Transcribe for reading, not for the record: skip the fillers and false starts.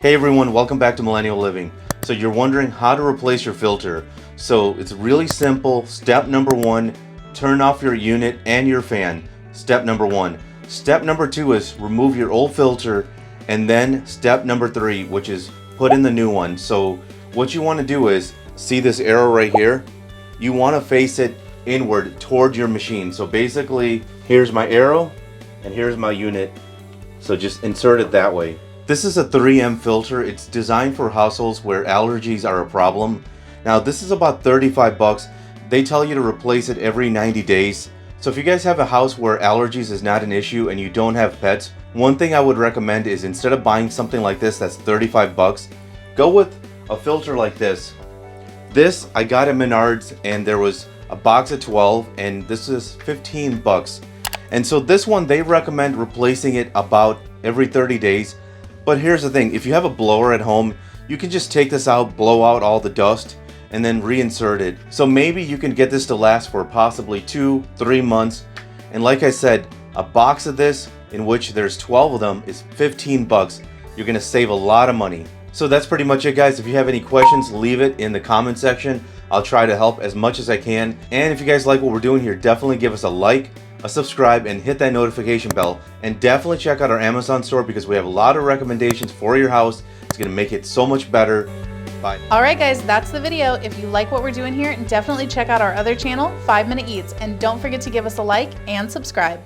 Hey everyone, welcome back to Millennial Living. So you're wondering how to replace your filter. So it's really simple. Step number one, turn off your unit and your fan. Step number one. Step number two is remove your old filter. And then step number three, which is put in the new one. So what you want to do is, see this arrow right here? You want to face it inward toward your machine. So basically, here's my arrow and here's my unit. So just insert it that way. This is a 3M filter. It's designed for households where allergies are a problem. Now this is about 35 bucks. They tell you to replace it every 90 days. So if you guys have a house where allergies is not an issue and you don't have pets, one thing I would recommend is instead of buying something like this that's 35 bucks, go with a filter like this. This I got at Menards and there was a box of 12 and this is 15 bucks. And so this one they recommend replacing it about every 30 days. But here's the thing, if you have a blower at home, you can just take this out, blow out all the dust, and then reinsert it. So maybe you can get this to last for possibly 2-3 months. And like I said, a box of this, in which there's 12 of them, is 15 bucks. You're gonna save a lot of money. So that's pretty much it, guys. If you have any questions, leave it in the comment section. I'll try to help as much as I can. And if you guys like what we're doing here, definitely give us a like, a subscribe, and hit that notification bell. And definitely check out our Amazon store because we have a lot of recommendations for your house. It's gonna make it so much better. Bye. All right, guys, that's the video. If you like what we're doing here, definitely check out our other channel, 5 Minute Eats, and don't forget to give us a like and subscribe.